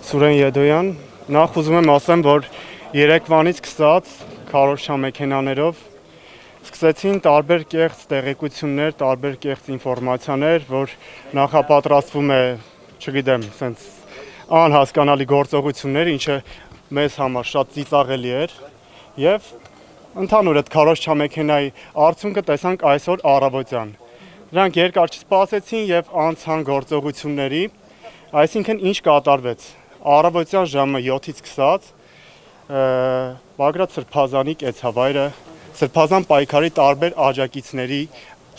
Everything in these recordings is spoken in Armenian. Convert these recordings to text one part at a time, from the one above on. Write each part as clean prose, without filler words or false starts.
Սուրեն Եդոյան, նախ ուզում եմ ասեմ, որ երեկվանից սկսած քարոզչա մեքենաներով սկսեցին տարբեր կեղծ տեղեկություններ, տարբեր կեղծ ինֆորմացիաներ, որ նախապատրաստվում է, չգիտեմ, սենց անհասկանալի գործողություններ, ինչը մեզ համար շատ ծիծաղելի էր, եւ ընդհանուր այդ քարոզչա մեքենայի արդյունքը տեսանք այսօր առավոտյան։ Նրանք երկար չսպասեցին եւ անցան գործողությունների, այսինքն ինչ կատարվեց։ Առավոտյան ժամը 7-ից սկսած Բագրատ Սրբազանի կեցավայրը Սրբազան պայքարի տարբեր աջակիցների,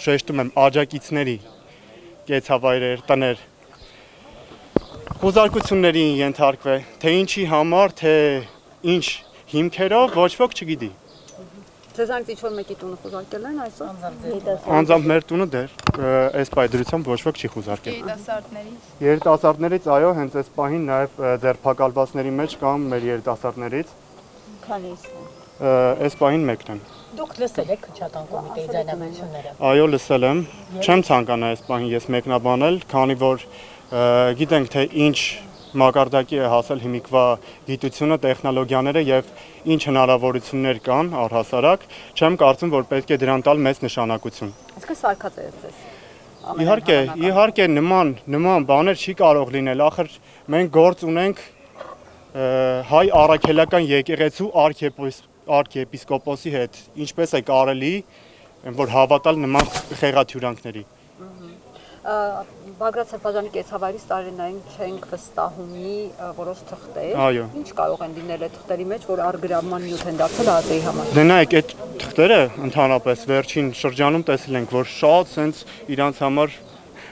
շեշտում եմ, աջակիցների կեցավայրեր, տներ խուզարկությունների ենթարկվել, թե ինչի համար, թե ինչ հիմքերով, ոչ ոք չգիտի։ Ձեզանից ինչ-որ մեկի տունը խուզարկել են այսօր։ Անձամբ մեր տունը դեռ այս պայդրությամբ ոչ ոք չի խուզարկել։ Երիտասարդներից, այո, հենց այս պահին նաև ձերբակալվածների մեջ կամ մեր երիտասարդներից։ Քանիս։ Այս պահին մեկն են։ Դուք լսել եք քննչական կոմիտեի ձայնագրությունները։ Այո, լսել եմ։ Չեմ ցանկանա այս պահին ես մեկնաբանել, քանի որ գիտենք թե ինչ մակարդակի է հասել հիմիկվա գիտությունը, տեխնոլոգիաները եւ ինչ հնարավորություններ կան առհասարակ, չեմ կարծում, որ պետք է դրան տալ մեծ նշանակություն։ Իսկ սարկած է ձեզ։ Իհարկե նման բաներ չի կարող լինել, ախր մենք գործ ունենք հայ առաքելական եկեղեցու արքեպիսկոպոսի հետ, ինչպես է կարելի որ հավատալ նման խեղաթյուրանքների։ Բագրատ Սրբազանի կեցավայրից տարօրինակ չենք վստահումի որոշ թղթեր։ Այո։ Ինչ կարող են լինել այդ թղթերի մեջ, որ արգրավման նյութ են դարձել ԱՏ-ի համար։ Դե նայեք, այդ թղթերը ընդհանրապես վերջին շրջանում տեսել ենք, որ շատ սենց իրանց համար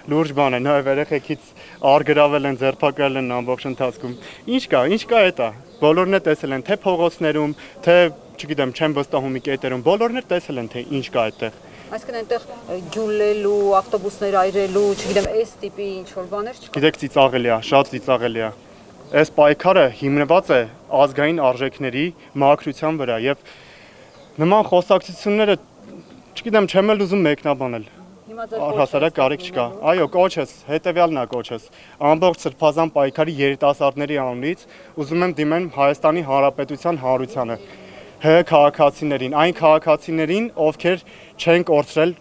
լուրջ բան է, նաև երեխեքից արգրավել են, ձերբակալել են ամբողջ ընթացքում։ Ինչ կա էտա։ Բոլորն է տեսել են, թե փողոցներում, թե, չգիտեմ, չեմ վստահում կետերում, բոլորն է տեսել են, թե ինչ կա այդտեղ։ Այսինքն այնտեղ ջուլելու, ավտոբուսներ այրելու, չգիտեմ, այս տիպի ինչ-որ բաներ չկա։ Գիտեք, ծիծաղելի է, շատ ծիծաղելի է։ Այս պայքարը հիմնված է ազգային արժեքների մաքրության վրա եւ նման խոսակցությունները, չգիտեմ, չեմ էլ ուզում մեկնաբանել։ Առհասարակ կարիք չկա։ Այո, կոչես, հետեւյալն է կոչես։ Ամբողջ Սրբազան պայքարի երիտասարդների անունից ուզում եմ դիմեմ Հայաստանի Հանրապետության հանրությանը։ Քաղաքացիներին, այն քաղաքացիներին, ովքեր չեն կորցրել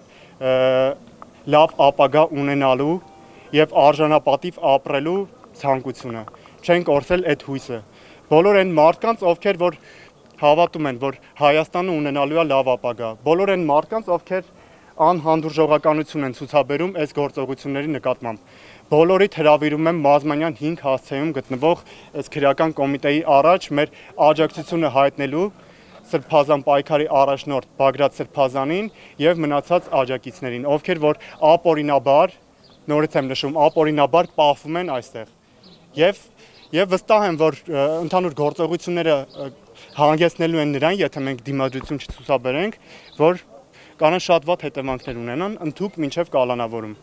լավ ապագա ունենալու եւ արժանապատիվ ապրելու ցանկությունը, չեն կորցրել այդ հույսը։ Բոլոր այն մարդկանց, ովքեր որ հավատում են, որ Հայաստանը ունենալու է լավ ապագա, բոլոր այն մարդկանց, ովքեր անհանդուրժողականություն են ցուցաբերում այս գործողությունների նկատմամբ։ Բոլորիդ հրավիրում եմ Մազմանյան 5 հասցեում գտնվող այս քրեական կոմիտեի առաջ մեր աջակցությունը հայտնելու Սրբազան պայքարի առաջնորդ Բագրատ Սրբազանին եւ մնացած աջակիցներին, ովքեր որ ապօրինաբար, նորից եմ նշում, ապօրինաբար պահվում են այստեղ։ Եվ վստահ եմ, որ ընդհանուր գործողությունները հանգեցնելու են նրան, եթե մենք դիմադրություն չցուցաբերենք, որ կանան շատ վատ հետևանքներ ունենան ընդհուպ մինչև կալանավորում։